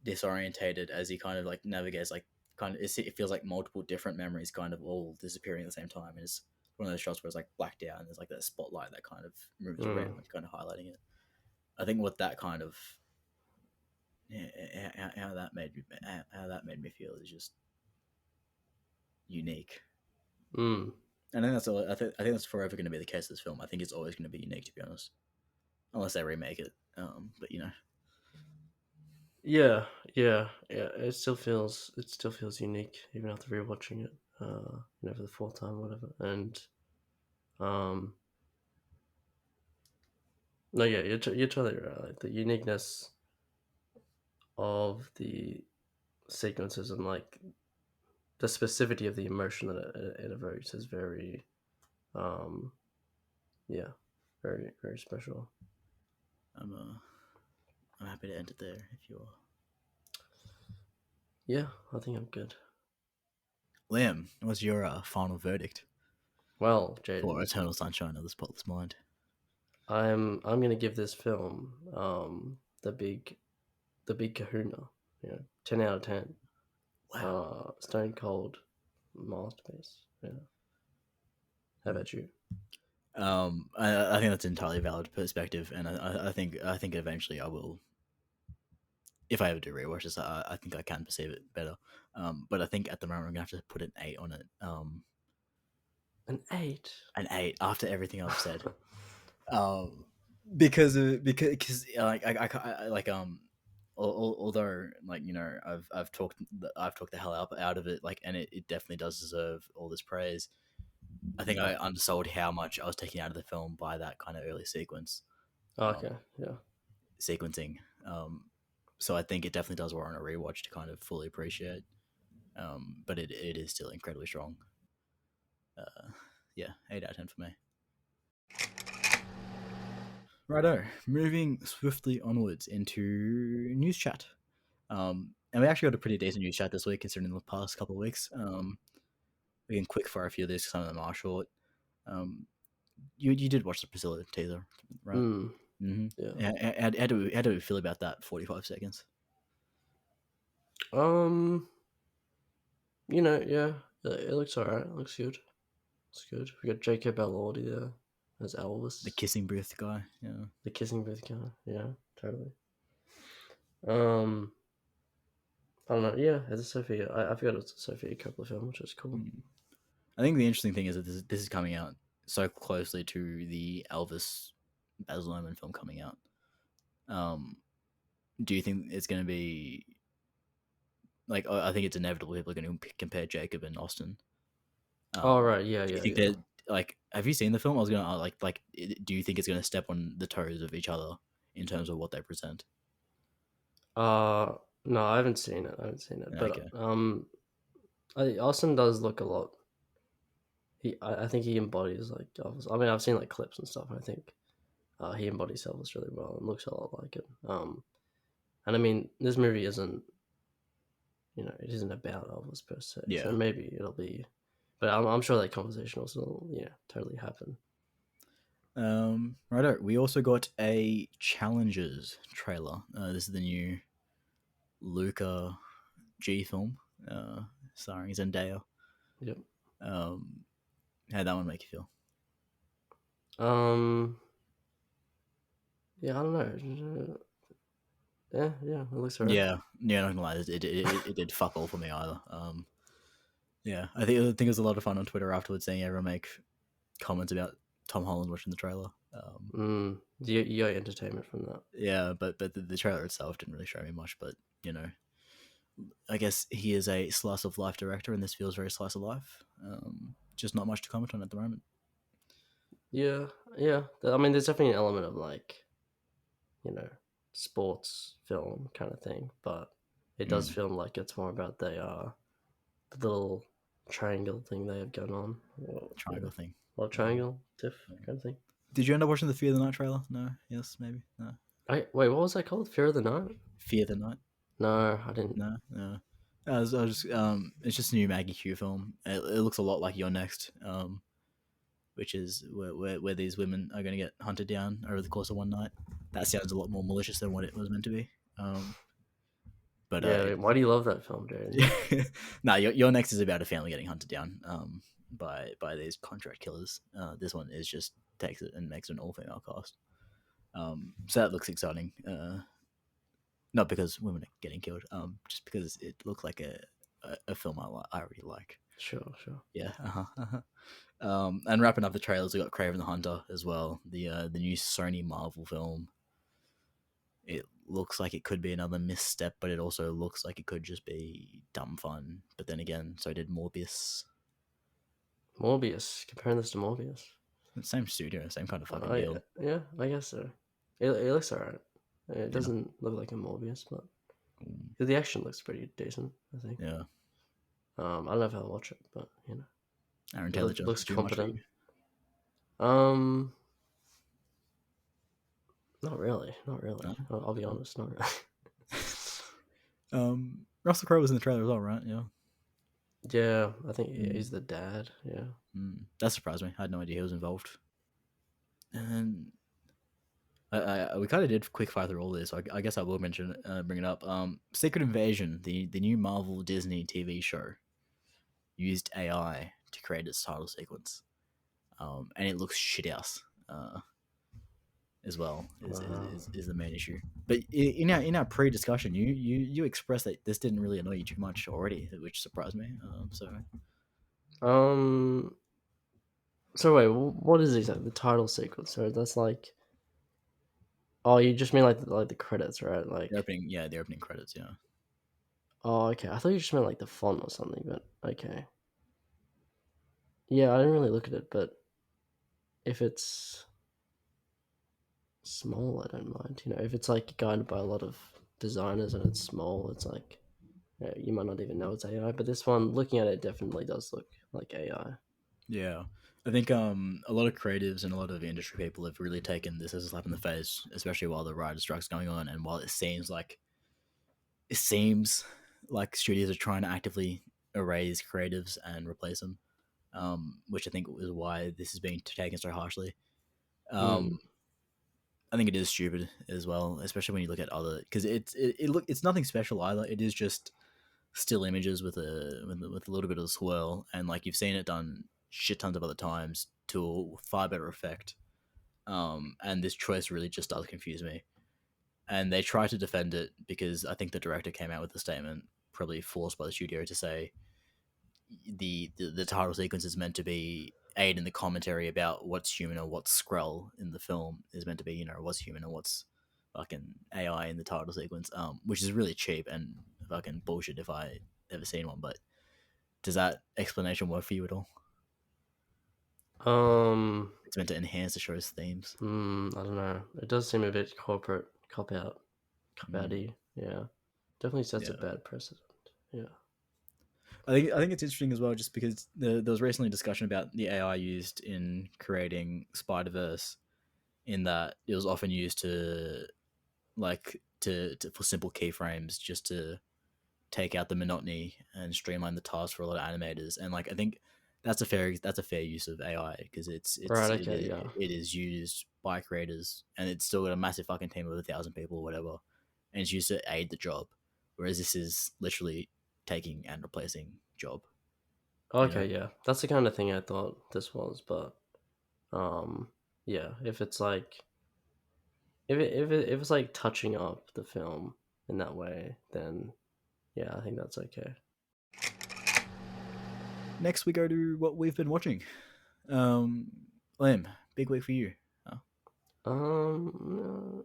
disorientated as he kind of like navigates like kind of it feels like multiple different memories kind of all disappearing at the same time, and it's one of those shots where it's like blacked out and there's like that spotlight that kind of moves Mm. around, kind of highlighting it. I think what that kind of how that made me how that made me feel is just unique. Mm. And I think that's all. I think that's forever going to be the case of this film. I think it's always going to be unique, to be honest, unless they remake it. But you know, Yeah, yeah. It still feels unique even after rewatching it. For the fourth time, or whatever. And um, no, yeah, you're totally right. Like the uniqueness of the sequences and like the specificity of the emotion that it evokes is very, um, yeah, very very special. I'm uh, I'm happy to end it there. If you're Yeah, I think I'm good. Liam, what's your final verdict Well, for Jaden, Eternal Sunshine of the Spotless Mind? I'm gonna give this film the big Kahuna. 10 out of 10. Wow. Stone cold masterpiece. Yeah. How Hmm. about you? I think that's an entirely valid perspective, and I think eventually I will, if I ever do rewatch this, I think I can perceive it better. But I think at the moment I'm gonna have to put an 8 on it. An 8. An 8 after everything I've said. Um, because like like although like you know I've talked the hell out of it, like, and it definitely does deserve all this praise. I think I undersold how much I was taken out of the film by that kind of early Okay. um, Yeah. sequencing. So I think it definitely does warrant a rewatch to kind of fully appreciate. But it is still incredibly strong. Uh, yeah, 8 out of 10 for me. Righto, moving swiftly onwards into news chat. And we actually got a pretty decent news chat this week, considering the past couple of weeks. We can quick fire a few of these, some of them are short. Um, you did watch the Priscilla teaser, right? Mm. Mm-hmm. Yeah. How do we feel about that 45 seconds? Um. Yeah. It looks alright. It looks good. It's good. We got Jacob Elordi there as The Elvis, kissing booth guy, yeah. the kissing booth guy. Yeah. Totally. Um. I don't know. Yeah, it's a Sophia. I forgot it's a Sophia Coppola film, which is cool. Mm. I think the interesting thing is that this is coming out so closely to the Elvis Baz Luhrmann film coming out. Um, do you think it's going to be like? I think it's inevitable people are going to compare Jacob and Austin. All right. Yeah. Do you Yeah. think Yeah. that like have you seen the film? I was gonna do you think it's going to step on the toes of each other in terms of what they present? No, I haven't seen it. I haven't seen it, but Okay, Austin does look a lot. I think he embodies like Elvis. I mean, I've seen like clips and stuff. And I think he embodies Elvis really well and looks a lot like it. And I mean, this movie isn't, it isn't about Elvis per se. So yeah. maybe it'll be, but I'm sure that conversation will still, totally happen. Righto. We also got a Challenges trailer. This is the new Luca G film, starring Zendaya. Yep. Um, how'd that one make you feel? Um. Yeah, I don't know. Yeah, it looks alright. Yeah, not gonna lie, it did fuck all for me either. Yeah, I think it was a lot of fun on Twitter afterwards, seeing everyone make comments about Tom Holland watching the trailer. You got entertainment from that. Yeah, but the trailer itself didn't really show me much. But you know, I guess he is a slice of life director, and this feels very slice of life. Just not much to comment on at the moment. Yeah, yeah. I mean, there's definitely an element of like, you know, sports film kind of thing, but it does Mm. feel like it's more about the little triangle thing they have going on. Or, yeah, triangle thing. love Um, triangle, diff kind of thing. did you end up watching the Fear the Night trailer? No. Yes. Maybe. No. Wait, what was that called? Fear of the Night? Fear the Night. No, I didn't. No. No. I was just, it's just a new Maggie Q film. It looks a lot like Your Next, which is where these women are going to get hunted down over the course of one night. That sounds a lot more malicious than what it was meant to be. But Yeah, why do you love that film, Jaden? nah, your next is about a family getting hunted down by these contract killers. This one is just takes it and makes it an all female cast. So that looks exciting. Not because women are getting killed. Just because it looks like a film I really like. Sure, sure. Yeah. And wrapping up the trailers, we got Craven the Hunter as well. The new Sony Marvel film. It looks like it could be another misstep, but it also looks like it could just be dumb fun. But then again, so did Morbius. Morbius. Comparing this to Morbius. Same studio, same kind of fucking deal. Yeah, I guess so. It looks alright. It Yeah. doesn't look like a Morbius, but Mm, the action looks pretty decent, I think. yeah. I don't know if I'll watch it, but you know, Aaron it Taylor Johnson looks too much for you. competent. Um, not really, not really. No? I'll be Oh. honest, not really. Russell Crowe was in the trailer as well, right? Yeah. Yeah, I think Mm, he's the dad. Yeah. that surprised me. I had no idea he was involved. And we kind of did quick fire through all this. So I guess I will mention bring it up. Secret Invasion, the new Marvel Disney TV show, used AI to create its title sequence, and it looks shit house. As well Wow. is the main issue. But in our pre discussion, you expressed that this didn't really annoy you too much already, which surprised me. So Um. So wait, what is exactly the title sequence? So that's like, oh, you just mean like the credits, right? Like, the opening credits, yeah, oh, okay. I thought you just meant like the font or something, but okay. Yeah, I didn't really look at it, but if it's small, I don't mind. You know, if it's like guided by a lot of designers and it's small, it's like you might not even know it's AI. But this one, looking at it, definitely does look like AI. yeah. I think a lot of creatives and a lot of industry people have really taken this as a slap in the face, especially while the writer strike's going on, and while it seems like studios are trying to actively erase creatives and replace them, which I think is why this is being taken so harshly. Hmm. Um, I think it is stupid as well, especially when you look at other because it's nothing special either. It is just still images with a little bit of a swirl, and like you've seen it done shit tons of other times to a far better effect. And this choice really just does confuse me. And they try to defend it because I think the director came out with a statement, probably forced by the studio, to say the title sequence is meant to be aid in the commentary about what's human or what's Skrull in the film is meant to be, what's human and what's fucking AI in the title sequence, which is really cheap and fucking bullshit if I ever seen one. But does that explanation work for you at all? Um. It's meant to enhance the show's themes. I don't know. It does seem a bit corporate cop Mm, outy. Yeah. Definitely sets a yeah, bad precedent. Yeah. I think it's interesting as well, just because there was recently a discussion about the AI used in creating Spider Verse, in that it was often used to for simple keyframes, just to take out the monotony and streamline the task for a lot of animators. And like I think that's a fair use of AI, because Right. Okay. Yeah. it is used by creators, and it's still got a massive fucking team of 1,000 people or whatever, and it's used to aid the job. Whereas this is literally taking and replacing job. You know? Okay. Yeah. That's the kind of thing I thought this was, but um, yeah. If it's like if it's like touching up the film in that way, then yeah, I think that's okay. Next, we go to what we've been watching. Um, Liam, big week for you. Oh, No,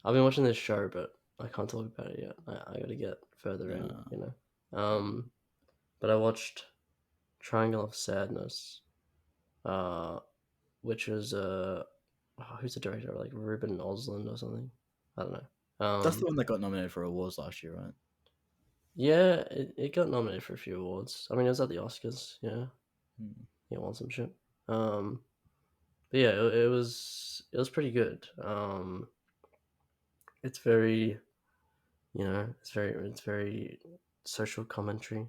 I've been watching this show, but I can't talk about it yet. I got to get further in, uh, you know. But I watched Triangle of Sadness, uh, which was who's the director? Like Ruben Ostlund or something. I don't know. that's the one that got nominated for awards last year, right? Yeah, it got nominated for a few awards. I mean, it was at the Oscars. Yeah, Hmm. it won some shit. But yeah, it was pretty good. It's very, it's very social commentary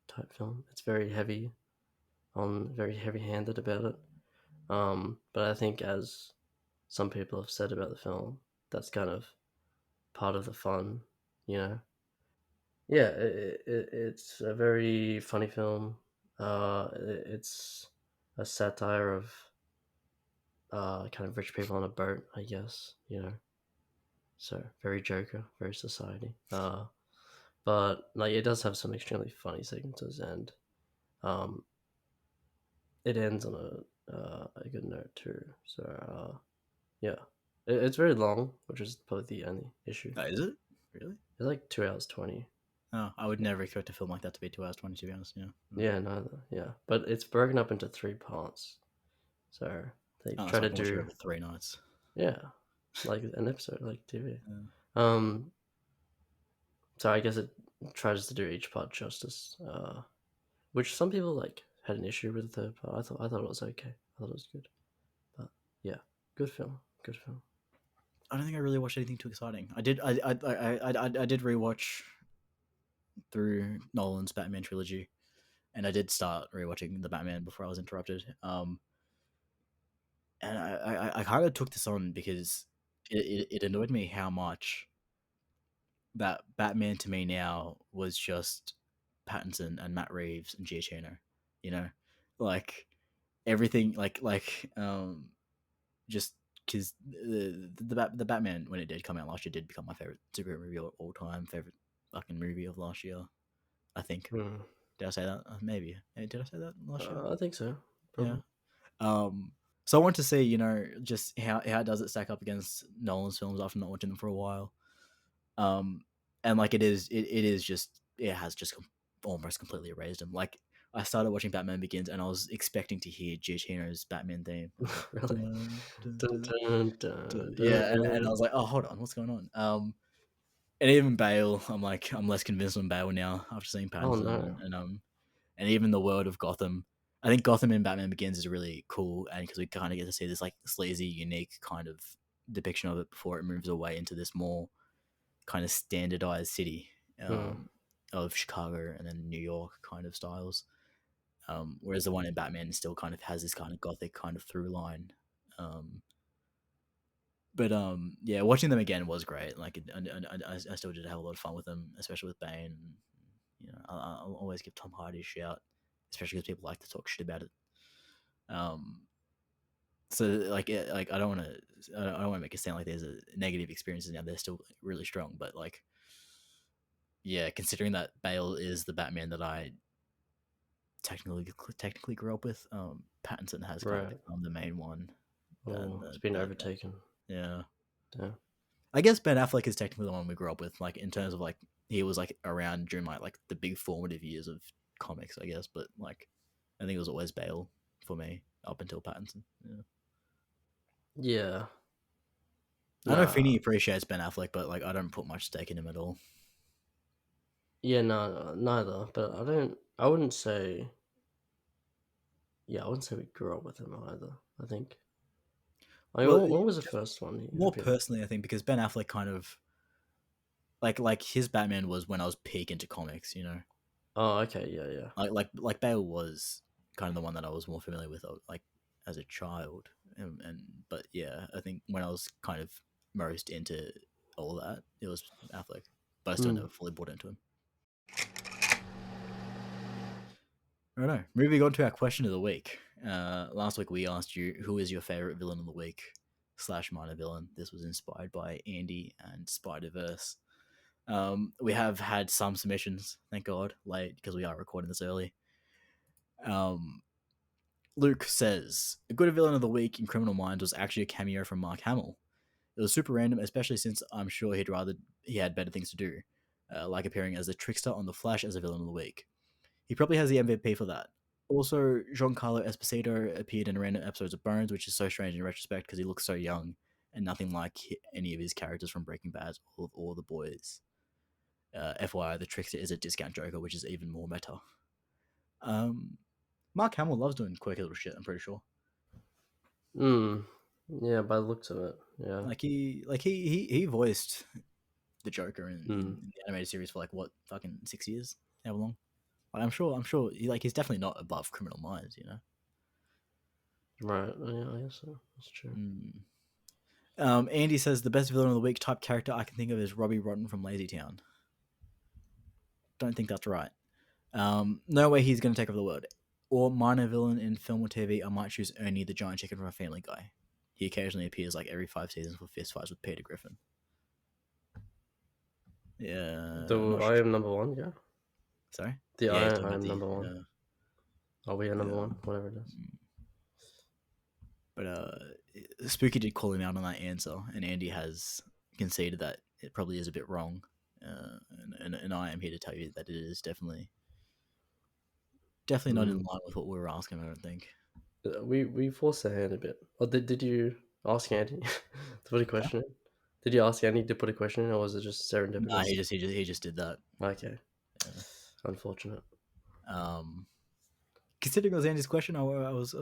type film. It's very heavy-handed about it. But I think, as some people have said about the film, that's kind of part of the fun, you know. Yeah, it's a very funny film. It's a satire of kind of rich people on a boat, I guess. So very Joker, very society. But like it does have some extremely funny sequences, and um, it ends on a good note too. So yeah, it's very long, which is probably the only issue. Oh, is it really? It's like 2 hours 20. Oh, I would never expect a film like that to be 2 hours 20. To be honest, yeah. Mm. Yeah, neither. Yeah, but it's broken up into three parts. So they Oh, try so I to can watch it do, over 3 nights. yeah, like an episode, like TV. Yeah. Um, so I guess it tries to do each part justice. Which some people like had an issue with the third part. I thought it was okay. I thought it was good. But yeah, good film. Good film. I don't think I really watched anything too exciting. I did rewatch through Nolan's Batman trilogy, and I did start rewatching the Batman before I was interrupted. And I kind of took this on because it annoyed me how much that Batman to me now was just Pattinson and Matt Reeves and Giacchino. You know, like everything, just because the Batman when it did come out last year did become my favorite superhero movie of all time, favorite fucking movie of last year. I think. Hmm. Did I say that? Maybe. Did I say that last year? I think so. Yeah. Probably. Um. So I want to see, just how does it stack up against Nolan's films after not watching them for a while. Um, and like it is just it has just almost completely erased him. Like I started watching Batman Begins and I was expecting to hear Giacchino's Batman theme. I was like, Really. dun, dun, Dun, dun, dun, dun, dun. dun, Yeah, and I dun. was like, oh, hold on, what's going on? And even Bale, I'm less convinced on Bale now after seeing Oh Pattinson no. and even the world of Gotham. I think Gotham in Batman Begins is really cool, and because we kind of get to see this like sleazy, unique kind of depiction of it before it moves away into this more kind of standardized city Hmm. of Chicago and then New York kind of styles. Whereas the one in Batman still kind of has this kind of gothic kind of through line. Um, but yeah, watching them again was great. Like, I still did have a lot of fun with them, especially with Bane. I'll always give Tom Hardy a shout, especially because people like to talk shit about it. Um, so like I don't want to I don't want to make it sound like there's a negative experiences now. They're still really strong, but like yeah, considering that Bale is the Batman that I technically grew up with, Pattinson has kind of Right. become the main one. Oh, it's been overtaken. Yeah, Yeah. I guess Ben Affleck is technically the one we grew up with, like in terms of like he was like around during like the big formative years of comics, I guess. But like, I think it was always Bale for me up until Pattinson. Yeah. Yeah. I know Nah. Finney appreciates Ben Affleck, but like I don't put much stake in him at all. Yeah. No. Neither. But I don't. I wouldn't say. Yeah. I wouldn't say we grew up with him either. I think. I mean, Well, what was the just first one you more appeared? personally, I think because Ben Affleck kind of like his Batman was when I was peak into comics, Oh, okay. Yeah. Yeah. like Bale was kind of the one that I was more familiar with, like as a child, and but yeah, I think when I was kind of most into all that, it was Affleck, but I still Hmm. never fully bought into him. I don't know. Moving on to our question of the week. Last week we asked you who is your favorite villain of the week slash minor villain. This was inspired by Andy and Spider Verse. We have had some submissions, thank God, late because we are recording this early. Um, Luke says a good villain of the week in Criminal Minds was actually a cameo from Mark Hamill. It was super random, especially since I'm sure he had better things to do, like appearing as the trickster on The Flash as a villain of the week. He probably has the MVP for that. Also, Giancarlo Esposito appeared in random episodes of Bones, which is so strange in retrospect because he looks so young and nothing like any of his characters from Breaking Bad or The Boys. FYI, the trickster is a discount Joker, which is even more meta. Mark Hamill loves doing quirky little shit. I'm pretty sure. Mm. Yeah, by the looks of it, yeah. He voiced the Joker Mm. in the animated series for like what fucking 6 years, how long? Like, I'm sure he's definitely not above Criminal Minds, you know. Right. Yeah, I guess so. That's true. Mm. Andy says the best villain of the week type character I can think of is Robbie Rotten from Lazy Town. Don't think that's right. No way he's going to take over the world. Or minor villain in film or TV, I might choose Ernie the giant chicken from a Family Guy. He occasionally appears like every 5 seasons for fist fights with Peter Griffin. Yeah, Do not I sure. am number one? Yeah. Sorry. The Yeah, I, he's talking I about am the number one. Are we at number yeah. one? Whatever it is. But Spooky did call him out on that answer, and Andy has conceded that it probably is a bit wrong. And I am here to tell you that it is definitely not in Mm. line with what we were asking. I don't think. We forced the hand a bit. Or did you ask Andy to put a Sorry? question in? Did you ask Andy to put a question in, or was it just Nah, serendipitous? he just did that. Okay. Yeah. Unfortunate. Um, Considering it was Andy's question, I was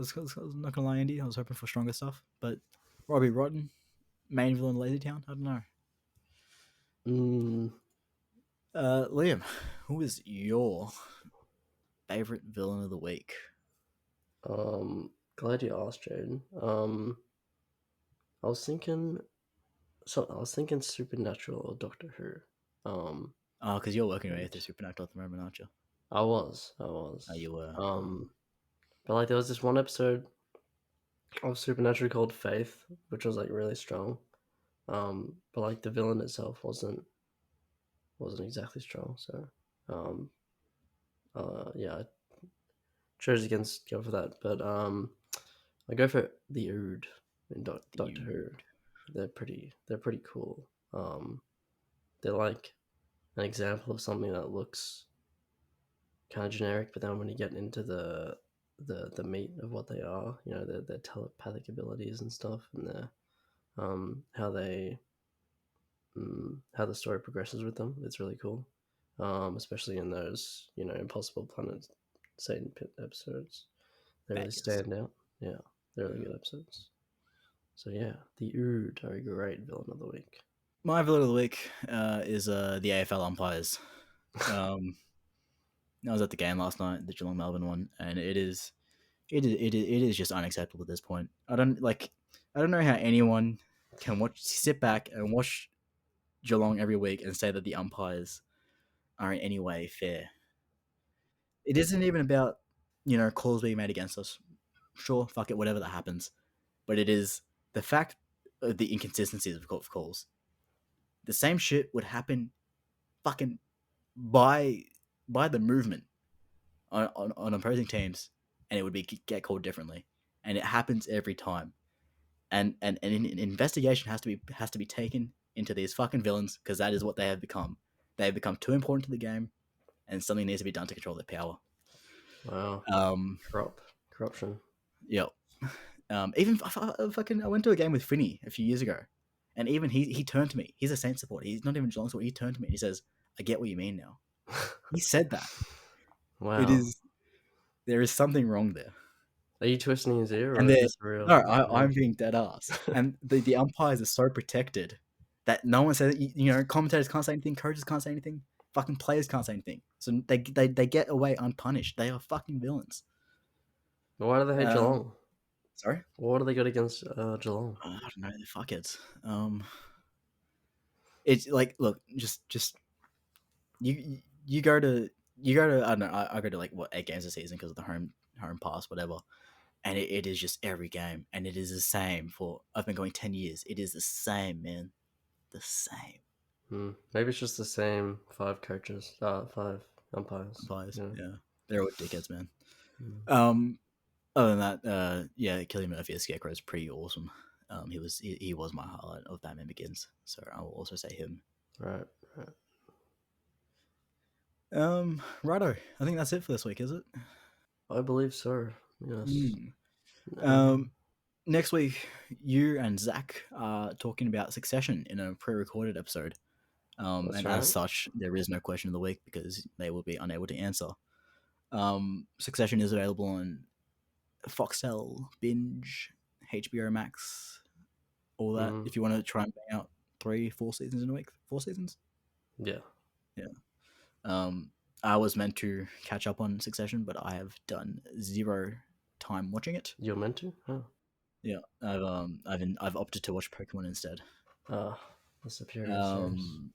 not gonna lie, Andy. I was hoping for stronger stuff, but Robbie Rotten, main villain, Lazy Town. I don't know. Mm. Liam, who is your favorite villain of the week? Glad you asked, Jaden. I was thinking. I was thinking Supernatural or Doctor Who. Oh, because you're working your way through Which Supernatural at the moment, aren't you? I Oh, was. you were. But like there was this one episode of Supernatural called Faith, which was like really strong. But like the villain itself wasn't exactly strong. So, um, yeah, I chose against go for that. But I go for the Ood in Doctor Who. Dude. They're pretty cool. They're like an example of something that looks kind of generic, but then when you get into the meat of what they are, you know, their telepathic abilities and stuff, and their how they how the story progresses with them, it's really cool. Especially in those, you know, Impossible Planet Satan Pit episodes, they really Baggins. stand out. Yeah, they're really good episodes. So yeah, the Ood are a great villain of the week. My villain of the week is the AFL umpires. Um, I was at the game last night, the Geelong Melbourne one, and it is just unacceptable at this point. I don't know how anyone can sit back and watch Geelong every week and say that the umpires are in any way fair. It isn't even about calls being made against us. Sure, fuck it, whatever that happens, but it is the fact of the inconsistencies of calls. The same shit would happen fucking by the movement on opposing teams, and it would be get called differently, and it happens every time. And an investigation has to be taken into these fucking villains because that is what they have become. They have become too important to the game, and something needs to be done to control their power. Wow, Um, corruption. yeah. Even fucking, I went to a game with Finney a few years ago, and even he turned to me. He's a Saints supporter. He's not even Geelong supporter. He turned to me and he says, "I get what you mean now." He said that. It Wow, is There is something wrong there. are you twisting his ear, And or is they're this real? no, Is it I'm real? being dead ass. And the umpires are so protected that no one says, commentators can't say anything, coaches can't say anything, fucking players can't say anything. So they get away unpunished. They are fucking villains. Why do they hate Um, Geelong? Sorry, What do they got against Geelong? I don't know. The fuckheads. It's like, look, just you go to I don't know. I go to like what 8 games a season because of the home pass, whatever. And it is just every game, and it is the same for. I've been going 10 years. It is the same, man. The same Maybe it's just the same five coaches, five umpires. umpires. Yeah. Yeah, they're all dickheads, man. Mm. Um, Other than that, yeah, Killian Murphy as Scarecrow is pretty awesome. He was my highlight of Batman Begins, so I will also say him. Right, right. Righto. I think that's it for this week, is it? I believe so. Yes. Mm. Um, Next week, you and Zach are talking about Succession in a pre-recorded episode. That's And as right. such, there is no question of the week because they will be unable to answer. Succession is available on Foxtel, Binge, HBO Max, all that. Mm, If you want to try and bang out 3, 4 seasons in a week, 4 seasons. yeah, Yeah. I was meant to catch up on Succession, but I have done zero time watching it. you're meant to. Huh. Yeah, I've opted to watch Pokemon instead. Ah, the superior series. Um,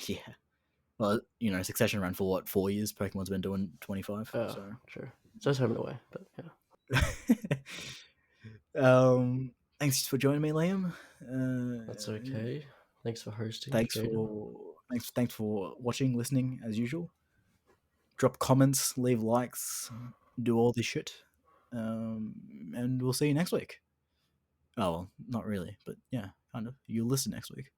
yeah. Well, Succession ran for what, 4 years? Pokemon's been doing 25. Oh, So, sure. So it's home and away, but yeah, thanks for joining me, Liam. that's Uh, okay. Thanks for hosting, thanks Jaden. for thanks for watching, listening as usual. Drop comments, leave likes, do all this shit, and we'll see you next week. Oh well, not really, but yeah, kind of. You'll listen next week.